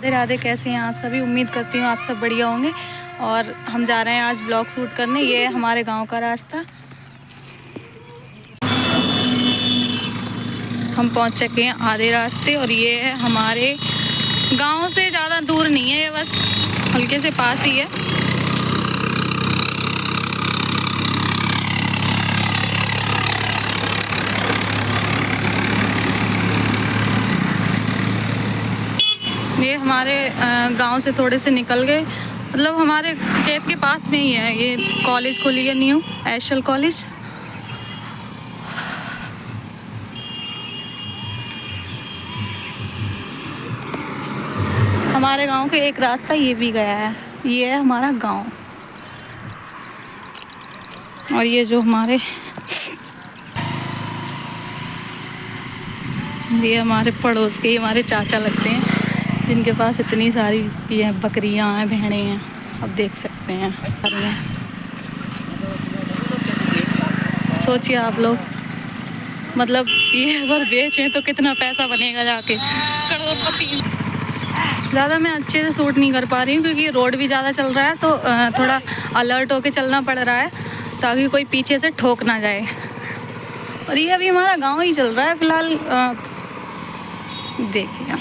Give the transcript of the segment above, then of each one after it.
राधे राधे। कैसे हैं आप सभी? उम्मीद करती हूँ आप सब बढ़िया होंगे। और हम जा रहे हैं आज ब्लॉग शूट करने। ये है हमारे गांव का रास्ता। हम पहुंच चुके हैं आधे रास्ते और ये है हमारे गांव से ज़्यादा दूर नहीं है, ये बस हल्के से पास ही है। ये हमारे गांव से थोड़े से निकल गए, मतलब हमारे खेत के पास में ही है। ये कॉलेज खुली है, न्यू एशल कॉलेज। हमारे गांव के एक रास्ता ये भी गया है। ये है हमारा गांव। और ये जो ये हमारे पड़ोस के हमारे चाचा लगते हैं, जिनके पास इतनी सारी ये बकरियां हैं, भेड़ें हैं। अब देख सकते हैं। सोचिए आप लोग, मतलब ये अगर बेचें तो कितना पैसा बनेगा जाके, करोड़पति। ज़्यादा मैं अच्छे से शूट नहीं कर पा रही हूँ क्योंकि रोड भी ज़्यादा चल रहा है, तो थोड़ा अलर्ट होके चलना पड़ रहा है ताकि कोई पीछे से ठोक ना जाए। और ये अभी हमारा गांव ही चल रहा है फ़िलहाल। देखिए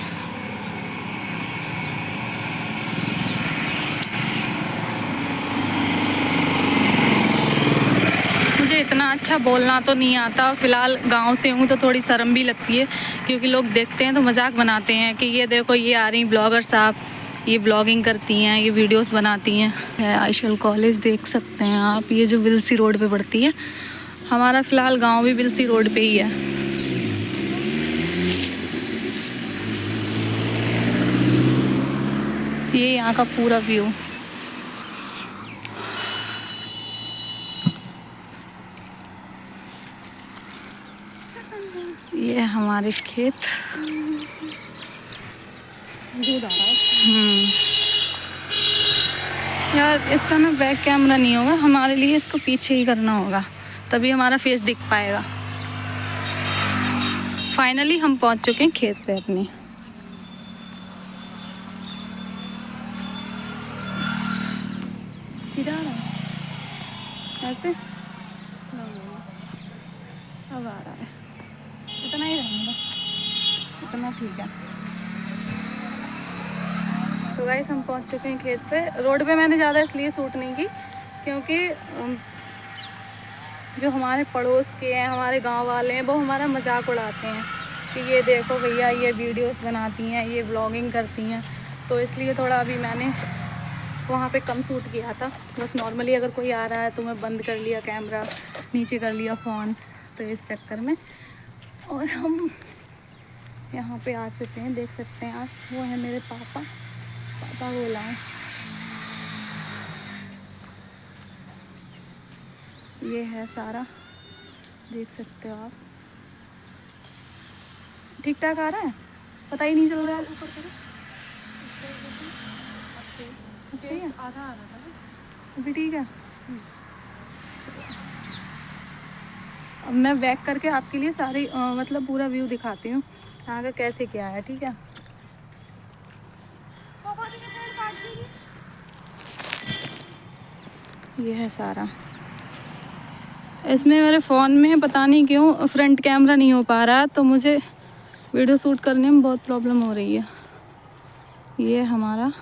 मुझे इतना अच्छा बोलना तो नहीं आता, फ़िलहाल गांव से हूँ तो थोड़ी शर्म भी लगती है क्योंकि लोग देखते हैं तो मजाक बनाते हैं कि ये देखो ये आ रही ब्लॉगर साहब, ये ब्लॉगिंग करती हैं, ये वीडियोस बनाती हैं। आइशल कॉलेज देख सकते हैं आप, ये जो विल्सी रोड पे पड़ती है। हमारा फ़िलहाल गांव भी विल्सी रोड पे ही है। ये यहाँ का पूरा व्यू। ये हमारे खेत। दूध आ रहा है। यार इसका ना बैक कैमरा नहीं होगा हमारे लिए, इसको पीछे ही करना होगा तभी हमारा फेस दिख पाएगा। फाइनली हम पहुंच चुके हैं खेत पे अपने। सीधा आ रहा है ऐसे, अब आ रहा है। इतना ही रहेगा, इतना ठीक है। तो गाइस हम पहुंच चुके हैं खेत पे। रोड पे मैंने ज़्यादा इसलिए शूट नहीं की क्योंकि जो हमारे पड़ोस के हैं, हमारे गांव वाले हैं, वो हमारा मजाक उड़ाते हैं कि ये देखो भैया ये वीडियोस बनाती हैं, ये ब्लॉगिंग करती हैं। तो इसलिए थोड़ा अभी मैंने वहाँ पे कम शूट किया था। बस नॉर्मली अगर कोई आ रहा है तो मैं बंद कर लिया कैमरा, नीचे कर लिया फ़ोन, तो इस चक्कर में। और हम यहाँ पे आ चुके हैं, देख सकते हैं आप। वो है मेरे पापा बोला है। ये है सारा, देख सकते हो आप। ठीक ठाक आ रहा है, पता ही नहीं चल रहा है। आधा आ रहा था अभी, ठीक है। अब मैं बैक करके आपके लिए सारी मतलब पूरा व्यू दिखाती हूँ यहाँ का कैसे क्या है, ठीक है। ये है सारा। इसमें मेरे फ़ोन में पता नहीं क्यों फ्रंट कैमरा नहीं हो पा रहा है, तो मुझे वीडियो शूट करने में बहुत प्रॉब्लम हो रही है। ये हमारा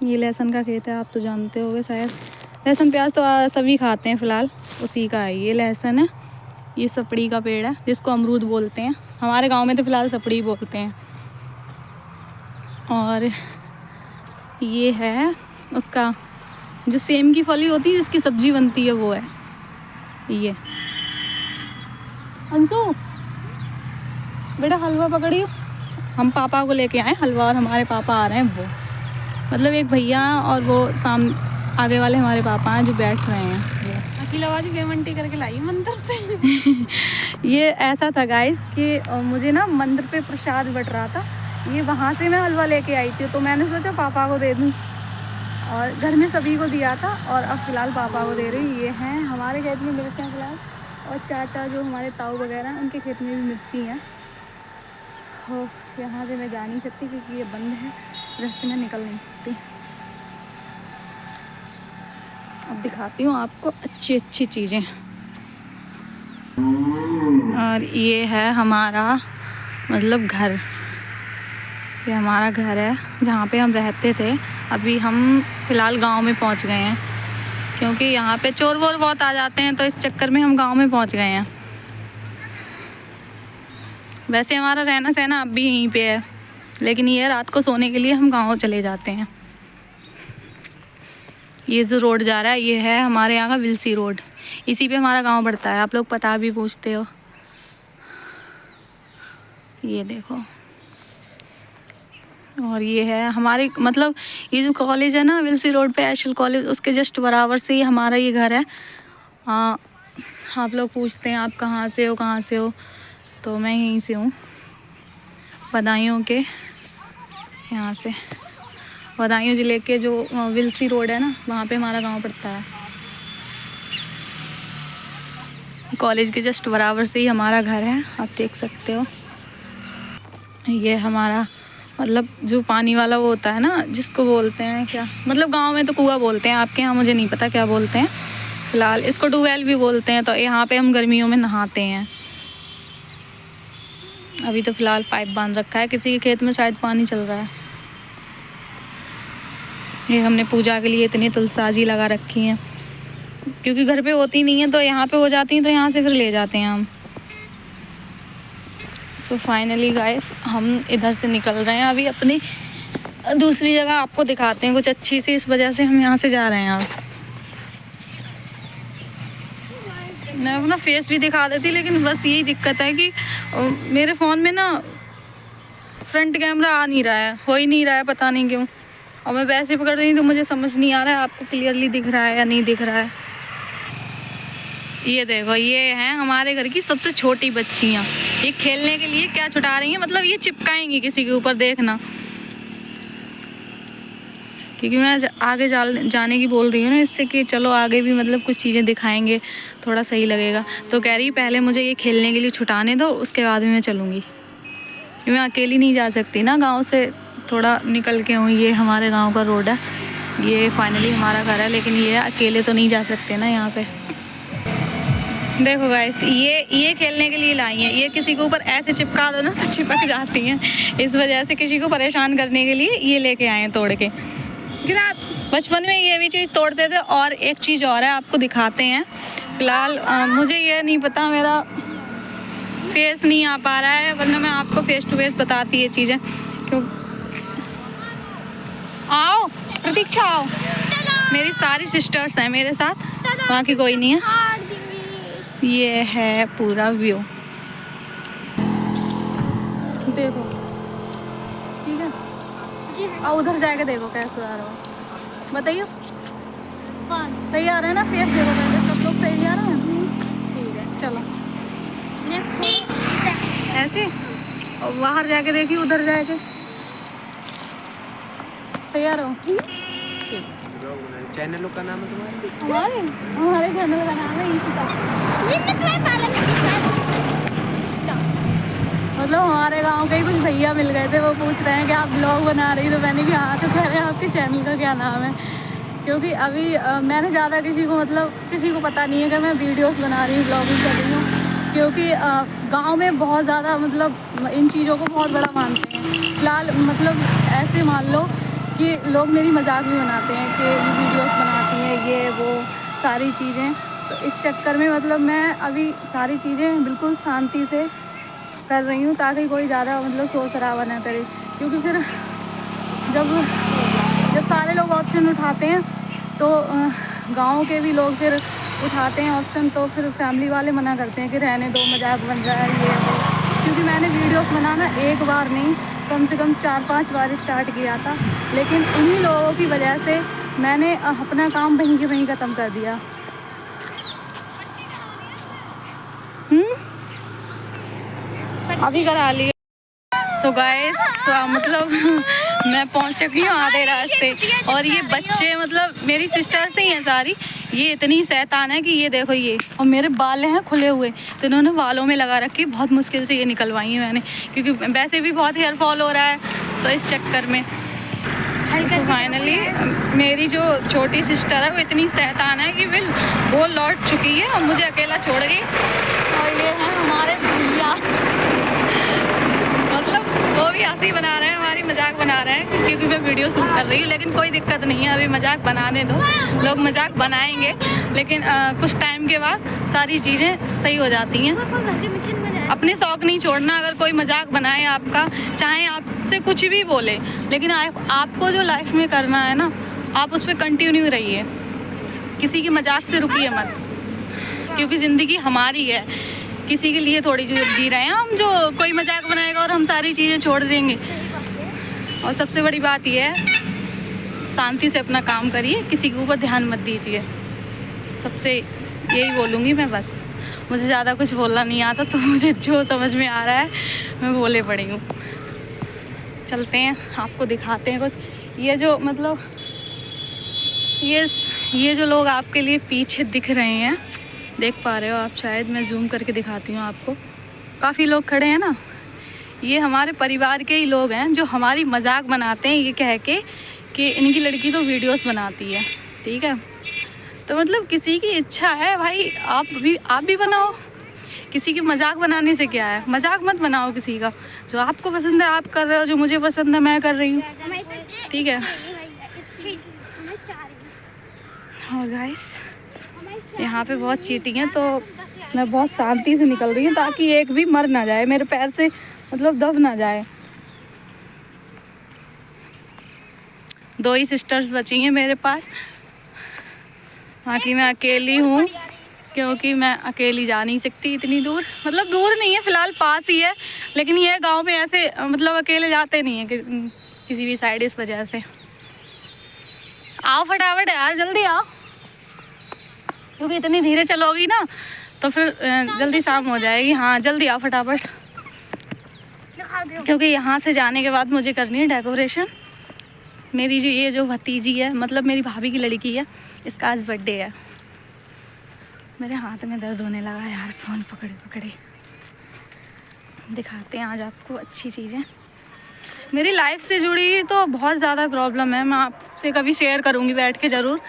ये लहसुन का खेत है, आप तो जानते होंगे शायद। लहसुन प्याज तो सभी खाते हैं, फ़िलहाल उसी का है। ये लहसुन है, ये सपड़ी का पेड़ है जिसको अमरूद बोलते हैं। हमारे गांव में तो फ़िलहाल सपड़ी बोलते हैं। और ये है उसका जो सेम की फली होती है जिसकी सब्जी बनती है, वो है ये। अंशु बेटा हलवा पकड़ियो। हम पापा को लेके आए हलवा, और हमारे पापा आ रहे हैं। वो मतलब एक भैया और वो आगे वाले हमारे पापा हैं जो बैठ रहे हैं। अखिलाबाजी पेमेंटी करके लाई मंदिर से। ये ऐसा था गाइस कि मुझे ना मंदिर पे प्रसाद बट रहा था, ये वहाँ से मैं हलवा लेके आई थी, तो मैंने सोचा पापा को दे दूँ, और घर में सभी को दिया था। और अब फ़िलहाल पापा को दे रही। ये हैं हमारे खेत में मिर्चें फ़िलहाल, और चाचा जो हमारे ताऊ वगैरह हैं उनके खेत में भी मिर्ची हैं। हो यहाँ से मैं जा नहीं सकती क्योंकि ये बंद है, इधर से मैं निकल नहीं सकती। अब दिखाती हूँ आपको अच्छी अच्छी चीज़ें। और ये है हमारा मतलब घर, ये हमारा घर है जहाँ पे हम रहते थे। अभी हम फ़िलहाल गांव में पहुँच गए हैं क्योंकि यहाँ पे चोर वोर बहुत आ जाते हैं, तो इस चक्कर में हम गांव में पहुँच गए हैं। वैसे हमारा रहना सहना अब भी यहीं पे है, लेकिन ये रात को सोने के लिए हम गांव चले जाते हैं। ये जो रोड जा रहा है ये है हमारे यहाँ का विलसी रोड, इसी पे हमारा गांव पड़ता है। आप लोग पता भी पूछते हो। ये देखो, और ये है हमारे मतलब ये जो कॉलेज है ना विलसी रोड पे, एशल कॉलेज, उसके जस्ट बराबर से ही हमारा ये घर है। आप लोग पूछते हैं आप कहाँ से हो, कहाँ से हो, तो मैं यहीं से हूँ, बदायूं के यहाँ से। बदायूं ज़िले के जो विलसी रोड है ना, वहाँ पे हमारा गांव पड़ता है। कॉलेज के जस्ट बराबर से ही हमारा घर है, आप देख सकते हो। ये हमारा मतलब जो पानी वाला वो होता है ना, जिसको बोलते हैं क्या, मतलब गांव में तो कुआं बोलते हैं, आपके यहाँ मुझे नहीं पता क्या बोलते हैं। फ़िलहाल इसको ट्यूबवेल भी बोलते हैं। तो यहाँ पे हम गर्मियों में नहाते हैं। अभी तो फ़िलहाल पाइप बांध रखा है, किसी के खेत में शायद पानी चल रहा है। ये हमने पूजा के लिए इतनी तुलसाजी लगा रखी हैं क्योंकि घर पे होती नहीं है, तो यहाँ पे हो जाती हैं, तो यहाँ से फिर ले जाते हैं हम। सो फाइनली गाइस हम इधर से निकल रहे हैं अभी अपनी दूसरी जगह, आपको दिखाते हैं कुछ अच्छी सी, इस वजह से हम यहाँ से जा रहे हैं। अब मैं अपना फेस भी दिखा देती, लेकिन बस यही दिक्कत है कि मेरे फ़ोन में ना फ्रंट कैमरा आ नहीं रहा है, हो ही नहीं रहा है, पता नहीं क्यों। और मैं वैसे पकड़ रही हूँ तो मुझे समझ नहीं आ रहा है आपको क्लियरली दिख रहा है या नहीं दिख रहा है। ये देखो, ये हैं हमारे घर की सबसे छोटी बच्चियाँ। ये खेलने के लिए क्या छुटा रही हैं, मतलब ये चिपकाएंगी किसी के ऊपर, देखना। क्योंकि मैं आगे जाने की बोल रही हूँ ना, इससे कि चलो आगे भी मतलब कुछ चीज़ें दिखाएंगे, थोड़ा सही लगेगा। तो कह रही पहले मुझे ये खेलने के लिए छुटाने दो, उसके बाद में मैं चलूँगी। क्योंकि मैं अकेली नहीं जा सकती ना, गांव से थोड़ा निकल के हूँ। ये हमारे गांव का रोड है, ये फाइनली हमारा घर है, लेकिन ये अकेले तो नहीं जा सकते ना यहाँ पे। देखो गाइस, ये खेलने के लिए लाई हैं। ये किसी के ऊपर ऐसे चिपका दो ना तो चिपक जाती हैं, इस वजह से किसी को परेशान करने के लिए ये लेके आए हैं तोड़ के। बचपन में ये भी चीज़ तोड़ते थे। और एक चीज़ और है, आपको दिखाते हैं। फ़िलहाल मुझे ये नहीं पता, मेरा फेस नहीं आ पा रहा है, वरना मैं आपको फेस टू फेस बताती ये चीज़ें। क्यों आओ प्रतीक्षा, आओ। मेरी सारी सिस्टर्स हैं मेरे साथ, बाकी कोई नहीं है। ये है पूरा व्यू, देखो, ठीक है। और उधर जाके देखो कैसे आ रहा हो, बताइए। सही आ रहा है ना फेस, देखो पहले सब लोग सही आ रहे हैं। ठीक है, चलो ऐसे। और बाहर जाके देखिए, उधर जाके सही आ रहा हो। चैनलों का नाम है तुम्हारे? हमारे चैनल का नाम है ईशिता। मतलब हमारे गांव के ही कुछ भैया मिल गए थे, वो पूछ रहे हैं कि आप ब्लॉग बना रही, तो मैंने कहा हाँ। तो कह रहे हैं आपके चैनल का क्या नाम है। क्योंकि अभी मैंने ज़्यादा किसी को पता नहीं है कि मैं वीडियोस बना रही हूँ, ब्लॉगिंग कर रही हूँ। क्योंकि गांव में बहुत ज़्यादा मतलब इन चीज़ों को बहुत बड़ा मानते हैं। फ़िलहाल मतलब ऐसे मान लो कि लोग मेरी मजाक भी बनाते हैं कि ये वीडियोस बनाती हैं, ये वो सारी चीज़ें। तो इस चक्कर में मतलब मैं अभी सारी चीज़ें बिल्कुल शांति से कर रही हूँ, ताकि कोई ज़्यादा मतलब शोर शराबा ना करे। क्योंकि फिर जब सारे लोग ऑप्शन उठाते हैं, तो गाँव के भी लोग फिर उठाते हैं ऑप्शन, तो फिर फैमिली वाले मना करते हैं कि रहने दो, मजाक बन रहा है ये वो। क्योंकि मैंने वीडियोस बनाना एक बार नहीं, कम से कम 4-5 बार स्टार्ट किया था, लेकिन उन्हीं लोगों की वजह से मैंने अपना काम वहीं के वहीं ख़त्म कर दिया। अभी करा लिया। सो गाइस मतलब मैं पहुंच चुकी हूँ आधे रास्ते, और ये बच्चे मतलब मेरी सिस्टर्स ही हैं सारी, ये इतनी शैतान है कि ये देखो ये, और मेरे बाल हैं खुले हुए तो इन्होंने बालों में लगा रखी, बहुत मुश्किल से ये निकलवाई हैं मैंने, क्योंकि वैसे भी बहुत हेयर फॉल हो रहा है तो इस चक्कर में। तो फाइनली मेरी जो छोटी सिस्टर है वो इतनी शैतान है कि वो लौट चुकी है और मुझे अकेला छोड़ गई। और ये हैं हमारे भैया, मतलब वो भी हंसी बना रहे हैं, हमारी मजाक बना रहे हैं, क्योंकि मैं वीडियो शूट कर रही हूँ। लेकिन कोई दिक्कत नहीं है, अभी मजाक बनाने दो, लोग मजाक बनाएंगे, लेकिन कुछ टाइम के बाद सारी चीज़ें सही हो जाती हैं। अपने शौक़ नहीं छोड़ना। अगर कोई मजाक बनाए आपका, चाहे आपसे कुछ भी बोले, लेकिन आपको जो लाइफ में करना है ना, आप उस पर कंटिन्यू रहिए, किसी के मजाक से रुकिए मत, क्योंकि ज़िंदगी हमारी है, किसी के लिए थोड़ी जी रहे हैं हम, जो कोई मजाक बनाएगा और हम सारी चीज़ें छोड़ देंगे। और सबसे बड़ी बात यह है, शांति से अपना काम करिए, किसी के ऊपर ध्यान मत दीजिए। सबसे यही बोलूँगी मैं बस। मुझे ज़्यादा कुछ बोलना नहीं आता, तो मुझे जो समझ में आ रहा है मैं बोले पड़ी हूँ। चलते हैं, आपको दिखाते हैं कुछ। ये जो मतलब ये जो लोग आपके लिए पीछे दिख रहे हैं, देख पा रहे हो आप शायद, मैं जूम करके दिखाती हूँ आपको। काफ़ी लोग खड़े हैं ना, ये हमारे परिवार के ही लोग हैं जो हमारी मजाक बनाते हैं ये कह के कि इनकी लड़की तो वीडियोस बनाती है, ठीक है। तो मतलब किसी की इच्छा है भाई, आप भी बनाओ। किसी की मजाक बनाने से क्या है, मजाक मत बनाओ किसी का। जो आपको पसंद है आप कर रहे हो, जो मुझे पसंद है मैं कर रही हूँ, ठीक है। और गाइस यहाँ पे बहुत चींटी हैं, तो मैं बहुत शांति से निकल रही हूँ ताकि एक भी मर ना जाए, मेरे पैर से मतलब दब ना जाए। 2 ही सिस्टर्स बची हैं मेरे पास, बाकी मैं अकेली हूँ, क्योंकि मैं अकेली जा नहीं सकती इतनी दूर। मतलब दूर नहीं है, फ़िलहाल पास ही है, लेकिन ये गांव में ऐसे मतलब अकेले जाते नहीं है किसी भी साइड, इस वजह से। आओ फटाफट यार, जल्दी आओ, क्योंकि इतनी धीरे चलोगी ना तो फिर जल्दी शाम हो जाएगी। हाँ जल्दी आओ फटाफट, क्योंकि यहाँ से जाने के बाद मुझे करनी है डेकोरेशन। मेरी ये जो भतीजी है, मतलब मेरी भाभी की लड़की है, इसका आज बर्थडे है। मेरे हाथ में दर्द होने लगा यार, फ़ोन पकड़े पकड़े। दिखाते हैं आज आपको अच्छी चीज़ें। मेरी लाइफ से जुड़ी तो बहुत ज़्यादा प्रॉब्लम है, मैं आपसे कभी शेयर करूँगी बैठ के ज़रूर।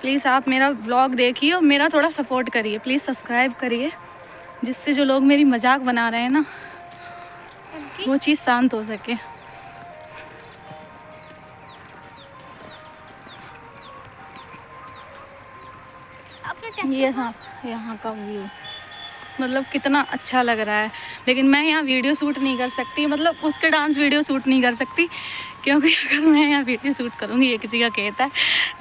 प्लीज़ आप मेरा व्लॉग देखिए और मेरा थोड़ा सपोर्ट करिए, प्लीज़ सब्सक्राइब करिए, जिससे जो लोग मेरी मजाक बना रहे हैं ना, वो चीज़ शांत हो सके। ये यहाँ का व्यू मतलब कितना अच्छा लग रहा है, लेकिन मैं यहाँ वीडियो शूट नहीं कर सकती, मतलब उसके डांस वीडियो शूट नहीं कर सकती, क्योंकि अगर मैं यहाँ वीडियो शूट करूँगी ये किसी का कहता है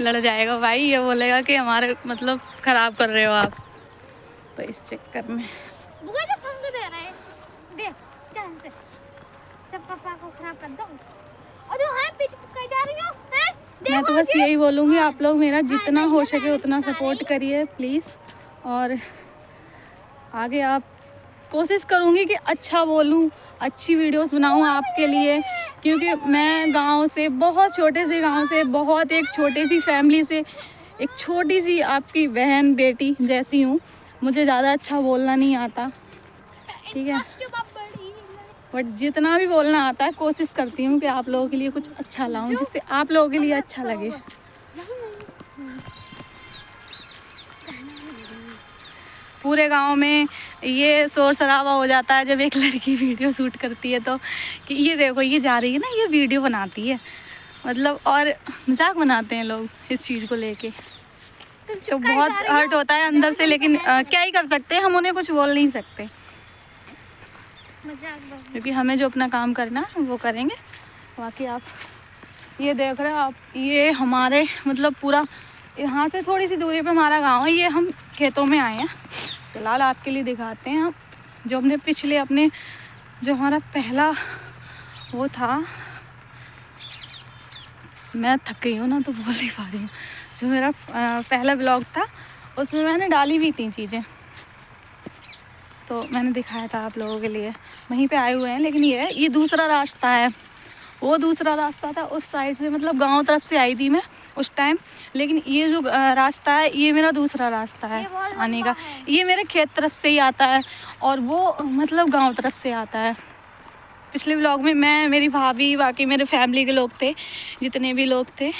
लड़ जाएगा भाई, ये बोलेगा कि हमारे मतलब ख़राब कर रहे हो आप, तो इस चक्कर में मैं तो बस यही बोलूँगी, आप लोग मेरा जितना हो सके उतना सपोर्ट करिए प्लीज़। और आगे आप कोशिश करूँगी कि अच्छा बोलूँ, अच्छी वीडियोस बनाऊँ आपके लिए, क्योंकि मैं गांव से, बहुत छोटे से गांव से, बहुत एक छोटी सी फैमिली से, एक छोटी सी आपकी बहन बेटी जैसी हूँ। मुझे ज़्यादा अच्छा बोलना नहीं आता, ठीक है, बट जितना भी बोलना आता है कोशिश करती हूँ कि आप लोगों के लिए कुछ अच्छा लाऊं, जिससे आप लोगों के लिए अच्छा लगे। पूरे गांव में ये शोर शराबा हो जाता है जब एक लड़की वीडियो शूट करती है, तो कि ये देखो ये जा रही है ना, ये वीडियो बनाती है, मतलब, और मजाक बनाते हैं लोग इस चीज़ को लेके, तो बहुत हर्ट होता है अंदर से। लेकिन क्या ही कर सकते हैं, हम उन्हें कुछ बोल नहीं सकते, क्योंकि हमें जो अपना काम करना है वो करेंगे। बाकी आप ये देख रहे हो आप, ये हमारे मतलब पूरा यहाँ से थोड़ी सी दूरी पे हमारा गांव है। ये हम खेतों में आए हैं, फिलहाल आपके लिए दिखाते हैं। जो हमने पिछले अपने जो हमारा पहला वो था, मैं थक गई हूँ ना तो बोल नहीं पा रही हूँ, जो मेरा पहला ब्लॉग था उसमें मैंने डाली भी 3 चीज़ें, तो मैंने दिखाया था आप लोगों के लिए, वहीं पे आए हुए हैं। लेकिन ये दूसरा रास्ता है वो दूसरा रास्ता था उस साइड से, मतलब गांव तरफ से आई थी मैं उस टाइम। लेकिन ये जो रास्ता है ये मेरा दूसरा रास्ता है आने का। ये मेरे खेत तरफ से ही आता है और वो मतलब गांव तरफ से आता है। पिछले व्लॉग में मैं, मेरी भाभी, बाकी मेरे फैमिली के लोग थे, जितने भी लोग थे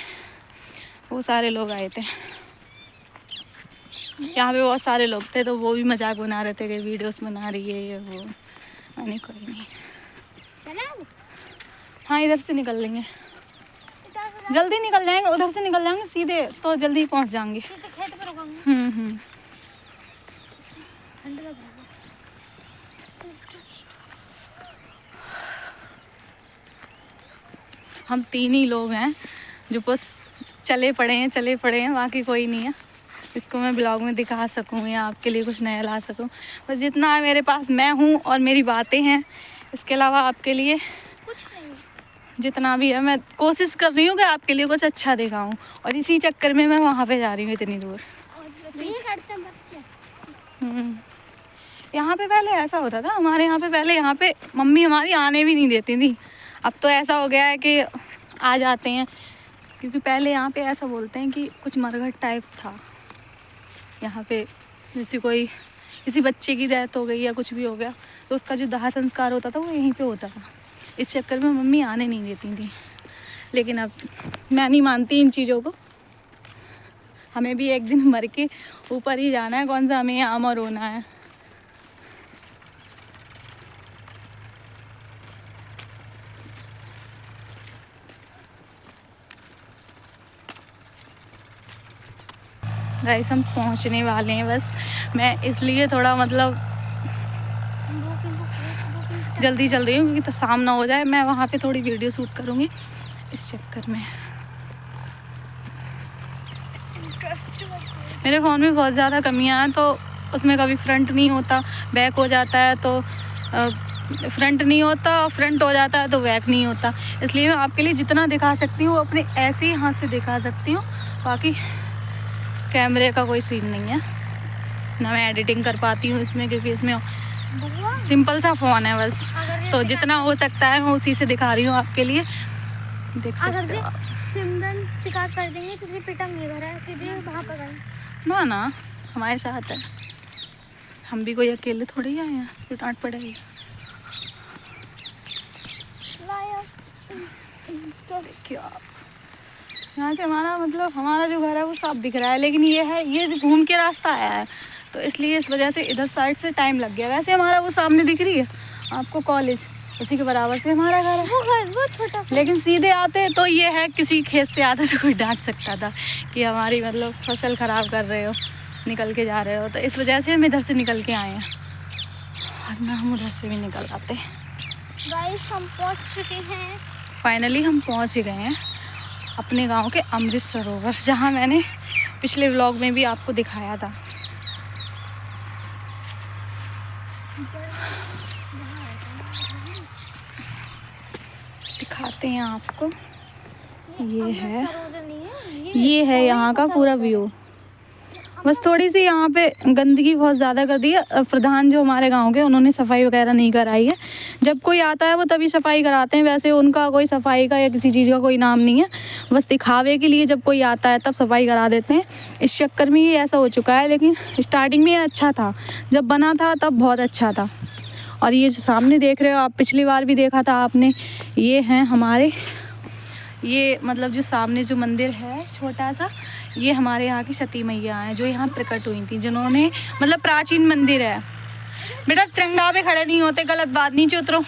वो सारे लोग आए थे। यहाँ पे बहुत सारे लोग थे तो वो भी मजाक बना रहे थे कि वीडियोस बना रही है ये वो। मैंने कोई नहीं, हाँ इधर से निकल लेंगे, जल्दी निकल जाएंगे, उधर से निकल जाएंगे सीधे तो जल्दी पहुँच जाएंगे। हम 3 ही लोग हैं जो बस चले पड़े हैं, बाकी कोई नहीं है इसको मैं ब्लॉग में दिखा सकूं या आपके लिए कुछ नया ला सकूं। बस जितना है मेरे पास मैं हूं और मेरी बातें हैं, इसके अलावा आपके लिए कुछ नहीं। जितना भी है मैं कोशिश कर रही हूँ कि आपके लिए कुछ अच्छा दिखाऊं, और इसी चक्कर में मैं वहाँ पे जा रही हूँ इतनी दूर। यहाँ पे पहले ऐसा होता था हमारे यहाँ पे, पहले यहाँ पे मम्मी हमारी आने भी नहीं देती थी। अब तो ऐसा हो गया है कि आ जाते हैं, क्योंकि पहले यहाँ पे ऐसा बोलते हैं कि कुछ मरघट टाइप था यहाँ पे। जैसे कोई किसी बच्चे की डेथ हो गई या कुछ भी हो गया तो उसका जो दाह संस्कार होता था वो यहीं पे होता था। इस चक्कर में मम्मी आने नहीं देती थी। लेकिन अब मैं नहीं मानती इन चीज़ों को। हमें भी एक दिन मर के ऊपर ही जाना है, कौन सा हमें यहाँ अमर होना है। गाइस हम पहुंचने वाले हैं, बस मैं इसलिए थोड़ा मतलब जल्दी चल रही हूँ क्योंकि तो शाम ना हो जाए, मैं वहाँ पे थोड़ी वीडियो शूट करूँगी इस चक्कर में। मेरे फ़ोन में बहुत ज़्यादा कमियाँ हैं तो उसमें कभी फ्रंट नहीं होता, बैक हो जाता है, तो फ्रंट नहीं होता, फ्रंट हो जाता है तो बैक नहीं होता। इसलिए मैं आपके लिए जितना दिखा सकती हूँ अपने ऐसे ही हाथ से दिखा सकती हूँ, बाकी कैमरे का कोई सीन नहीं है ना। मैं एडिटिंग कर पाती हूँ इसमें क्योंकि इसमें सिंपल सा फ़ोन है बस, तो जितना हो सकता है मैं उसी से दिखा रही हूँ आपके लिए, देख सकते हो। सिमरन शिकार कर देंगे तुझे पिटेंगे घर है तुझे वहाँ पर गए ना ना हमारे साथ है, हम भी कोई अकेले थोड़े ही आए हैं जो डांट पड़ेगी। देखिए आप यहाँ से हमारा मतलब हमारा जो घर है वो साफ दिख रहा है, लेकिन ये है ये जो घूम के रास्ता आया है तो इसलिए इस वजह से इधर साइड से टाइम लग गया। वैसे हमारा वो सामने दिख रही है आपको कॉलेज, उसी के बराबर से हमारा घर है, वो छोटा। लेकिन सीधे आते तो ये है किसी खेत से आते तो कोई डांट सकता था कि हमारी मतलब फसल ख़राब कर रहे हो, निकल के जा रहे हो, तो इस वजह से हम इधर से निकल के आए हैं, वरना हम उधर से भी निकल आते। गाइस हम पहुंच चुके हैं, फाइनली हम पहुंच ही गए हैं अपने गांव के अमृत सरोवर, जहां मैंने पिछले व्लॉग में भी आपको दिखाया था। दिखाते हैं आपको, ये है यहाँ का पूरा व्यू। बस थोड़ी सी यहाँ पे गंदगी बहुत ज़्यादा कर दी है प्रधान जो हमारे गांव के, उन्होंने सफाई वगैरह नहीं कराई है। जब कोई आता है वो तभी सफाई कराते हैं, वैसे उनका कोई सफाई का या किसी चीज़ का कोई नाम नहीं है, बस दिखावे के लिए जब कोई आता है तब सफाई करा देते हैं। इस चक्कर में ये ऐसा हो चुका है, लेकिन स्टार्टिंग में अच्छा था, जब बना था तब बहुत अच्छा था। और ये जो सामने देख रहे हो आप, पिछली बार भी देखा था आपने, ये हैं हमारे, ये मतलब जो सामने जो मंदिर है छोटा सा, ये हमारे यहाँ की सती मैया हैं जो यहाँ प्रकट हुई थी, जिन्होंने मतलब प्राचीन मंदिर है। बेटा तिरंगा पे खड़े नहीं होते, गलत बात, नीचे उतरो।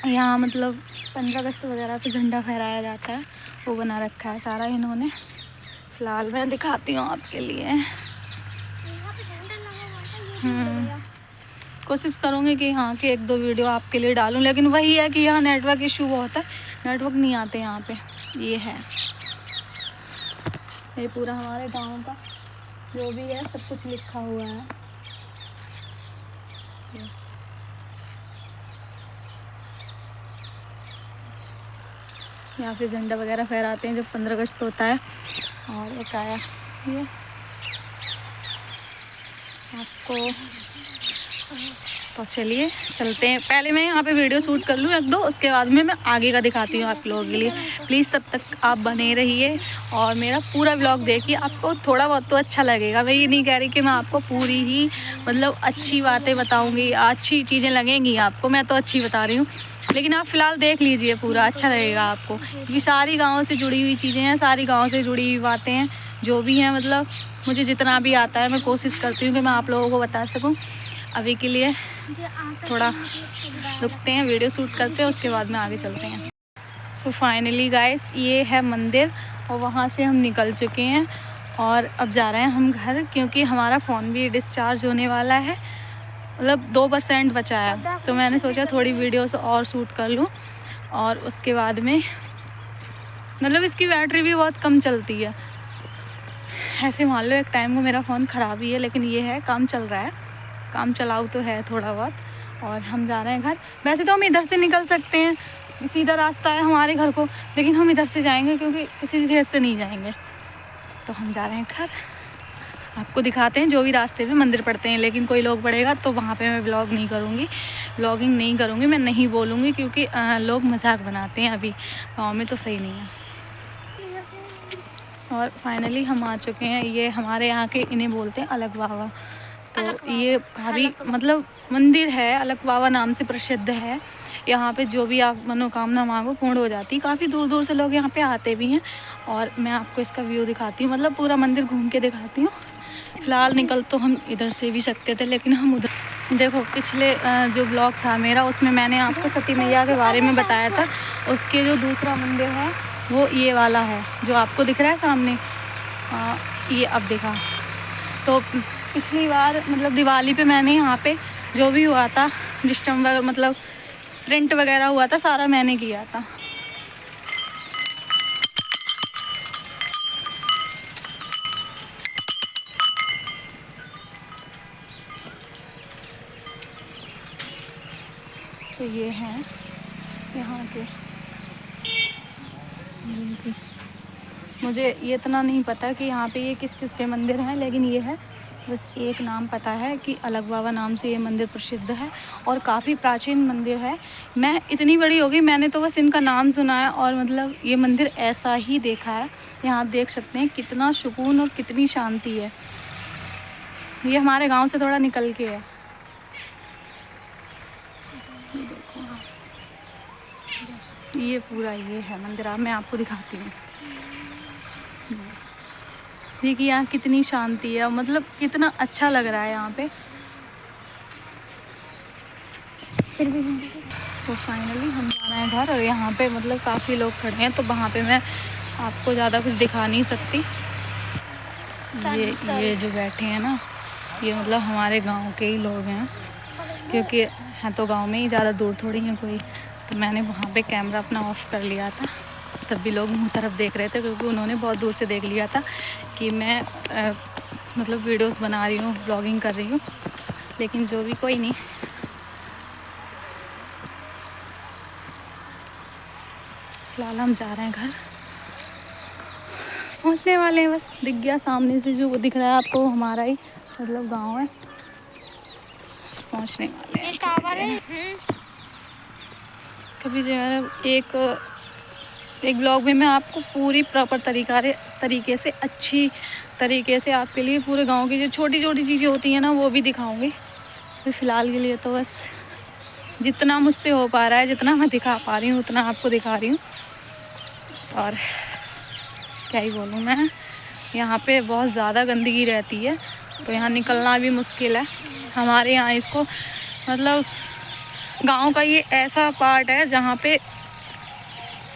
यहाँ मतलब 15 अगस्त वगैरह पे झंडा फहराया जाता है, वो बना रखा है सारा इन्होंने। फिलहाल मैं दिखाती हूँ आपके लिए। कोशिश करूँगी कि यहाँ के 1-2 वीडियो आपके लिए डालूँ, लेकिन वही है कि यहाँ नेटवर्क इशू बहुत है, नेटवर्क नहीं आते यहाँ पे। ये है, ये पूरा हमारे गांव का जो भी है सब कुछ लिखा हुआ है। यहाँ पे झंडा वगैरह फहराते हैं जब 15 अगस्त होता है। और एक आया ये आपको तो चलिए चलते हैं। पहले मैं यहाँ पे वीडियो शूट कर लूँ 1-2, उसके बाद में मैं आगे का दिखाती हूँ आप लोगों के लिए। प्लीज़ तब तक आप बने रहिए और मेरा पूरा व्लॉग देखिए, आपको थोड़ा बहुत तो अच्छा लगेगा। मैं ये नहीं कह रही कि मैं आपको पूरी ही मतलब अच्छी बातें बताऊँगी, अच्छी चीज़ें लगेंगी आपको, मैं तो अच्छी बता रही हूँ, लेकिन आप फ़िलहाल देख लीजिए, पूरा अच्छा लगेगा आपको, क्योंकि सारी गाँव से जुड़ी हुई चीज़ें हैं, सारी गाँव से जुड़ी हुई बातें हैं जो भी हैं। मतलब मुझे जितना भी आता है मैं कोशिश करती हूँ कि मैं आप लोगों को बता सकूँ। अभी के लिए थोड़ा रुकते हैं, वीडियो शूट करते हैं, उसके बाद में आगे चलते हैं। सो फाइनली गाइस, ये है मंदिर और वहाँ से हम निकल चुके हैं और अब जा रहे हैं हम घर, क्योंकि हमारा फ़ोन भी डिस्चार्ज होने वाला है, मतलब 2% बचा है। तो मैंने सोचा थोड़ी वीडियोस और शूट कर लूँ और उसके बाद में मतलब इसकी बैटरी भी बहुत कम चलती है। ऐसे मान लो एक टाइम को मेरा फ़ोन ख़राब ही है, लेकिन ये है काम चल रहा है, काम चलाऊ तो है थोड़ा बहुत। और हम जा रहे हैं घर। वैसे तो हम इधर से निकल सकते हैं, सीधा रास्ता है हमारे घर को, लेकिन हम इधर से जाएंगे क्योंकि किसी खेत से नहीं जाएंगे। तो हम जा रहे हैं घर, आपको दिखाते हैं जो भी रास्ते में मंदिर पड़ते हैं। लेकिन कोई लोग पड़ेगा तो वहाँ पे मैं व्लॉगिंग नहीं करूँगी, मैं नहीं बोलूँगी, क्योंकि लोग मजाक बनाते हैं अभी गाँव में, तो सही नहीं है। और फाइनली हम आ चुके हैं। ये हमारे यहाँ के इन्हें बोलते हैं अलग बाबा। तो ये काफ़ी मतलब मंदिर है, अलग बाबा नाम से प्रसिद्ध है। यहाँ पे जो भी आप मनोकामना मांगो पूर्ण हो जाती है। काफ़ी दूर दूर से लोग यहाँ पे आते भी हैं। और मैं आपको इसका व्यू दिखाती हूँ, मतलब पूरा मंदिर घूम के दिखाती हूँ। फ़िलहाल निकल तो हम इधर से भी सकते थे, लेकिन हम उधर देखो पिछले जो ब्लॉग था मेरा, उसमें मैंने आपको सती मैया के बारे में बताया था। उसके जो दूसरा मंदिर है वो ये वाला है जो आपको दिख रहा है सामने, ये अब देखा। तो पिछली बार मतलब दिवाली पे मैंने यहाँ पे जो भी हुआ था डिस्टेंबर मतलब प्रिंट वगैरह हुआ था, सारा मैंने किया था। तो ये हैं यहाँ के, मुझे ये इतना नहीं पता कि यहाँ पे ये किस किस के मंदिर हैं, लेकिन ये है बस एक नाम पता है कि अलग बाबा नाम से ये मंदिर प्रसिद्ध है और काफ़ी प्राचीन मंदिर है। मैं इतनी बड़ी हो गई, मैंने तो बस इनका नाम सुना है और मतलब ये मंदिर ऐसा ही देखा है। यहाँ आप देख सकते हैं कितना सुकून और कितनी शांति है। ये हमारे गांव से थोड़ा निकल के है। ये देखो ये पूरा ये है मंदिर, अब मैं आपको दिखाती हूँ। देखिए यहाँ कितनी शांति है, मतलब कितना अच्छा लग रहा है यहाँ पे। तो फाइनली हम जा रहे हैं घर और यहाँ पे मतलब काफ़ी लोग खड़े हैं, तो वहाँ पे मैं आपको ज़्यादा कुछ दिखा नहीं सकती। ये जो बैठे हैं ना, ये मतलब हमारे गांव के ही लोग हैं, क्योंकि हैं तो गांव में ही, ज़्यादा दूर थोड़ी है कोई। तो मैंने वहाँ पे कैमरा अपना ऑफ़ कर लिया था, तब भी लोग मुँह तरफ देख रहे थे, क्योंकि उन्होंने बहुत दूर से देख लिया था कि मैं मतलब वीडियोस बना रही हूँ, ब्लॉगिंग कर रही हूँ। लेकिन जो भी, कोई नहीं। फ़िलहाल हम जा रहे हैं घर, पहुँचने वाले हैं, बस दिख गया सामने से जो दिख रहा है आपको, हमारा ही मतलब गाँव है। पहुँचने वाले हैं। कभी जो एक ब्लॉग में मैं आपको पूरी प्रॉपर तरीके से अच्छी तरीके से आपके लिए पूरे गांव की जो छोटी छोटी चीज़ें होती हैं ना वो भी दिखाऊंगी। तो फ़िलहाल के लिए तो बस जितना मुझसे हो पा रहा है, जितना मैं दिखा पा रही हूँ उतना आपको दिखा रही हूँ। और क्या ही बोलूँ मैं, यहाँ पे बहुत ज़्यादा गंदगी रहती है, तो यहाँ निकलना भी मुश्किल है। हमारे यहाँ इसको मतलब गांव का ये ऐसा पार्ट है जहाँ पे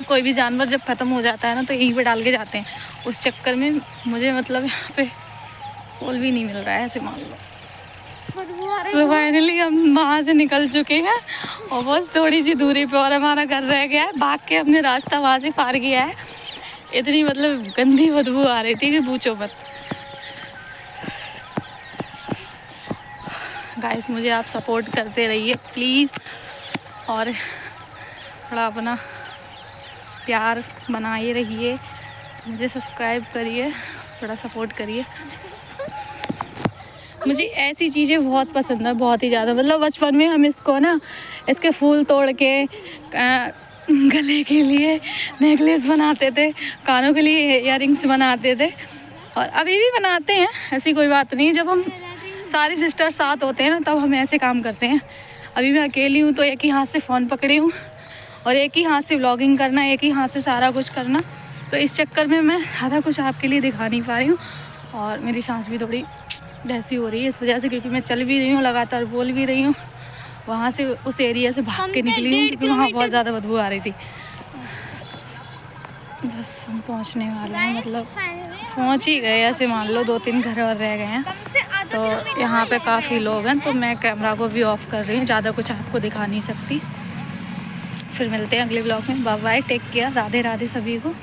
कोई भी जानवर जब ख़त्म हो जाता है ना तो यहीं पे डाल के जाते हैं। उस चक्कर में मुझे मतलब यहाँ पे फूल भी नहीं मिल रहा है, ऐसे मान लो। तो फाइनली हम वहाँ से निकल चुके हैं और बस थोड़ी सी दूरी पे और हमारा घर रह गया है। भाग के अपने रास्ता वहाँ से पार किया है। इतनी मतलब गंदी बदबू आ रही थी कि पूछो मत। गाइस मुझे आप सपोर्ट करते रहिए प्लीज़, और थोड़ा अपना प्यार बनाए रहिए, मुझे सब्सक्राइब करिए, थोड़ा सपोर्ट करिए। मुझे ऐसी चीज़ें बहुत पसंद है, बहुत ही ज़्यादा। मतलब बचपन में हम इसको ना, इसके फूल तोड़ के गले के लिए नेकलेस बनाते थे, कानों के लिए इयररिंग्स बनाते थे, और अभी भी बनाते हैं, ऐसी कोई बात नहीं। जब हम सारी सिस्टर साथ होते हैं ना, तब हम ऐसे काम करते हैं। अभी मैं अकेली हूँ तो एक ही हाथ से फ़ोन पकड़ी हूँ और एक ही हाथ से व्लॉगिंग करना, एक ही हाथ से सारा कुछ करना, तो इस चक्कर में मैं ज़्यादा कुछ आपके लिए दिखा नहीं पा रही हूँ। और मेरी सांस भी थोड़ी वैसी हो रही है इस वजह से, क्योंकि मैं चल भी रही हूँ, लगातार बोल भी रही हूँ। वहाँ से उस एरिया से भाग के निकली हूँ क्योंकि वहाँ बहुत ज़्यादा बदबू आ रही थी। बस हम पहुँचने वाले हैं, मतलब पहुँच ही गए ऐसे मान लो, 2-3 घर और रह गए हैं। तो यहाँ पे काफ़ी लोग हैं, तो मैं कैमरा को भी ऑफ़ कर रही हूँ, ज़्यादा कुछ आपको दिखा नहीं सकती। फिर मिलते हैं अगले ब्लॉग में। Bye bye, take care, Radhe Radhe सभी को।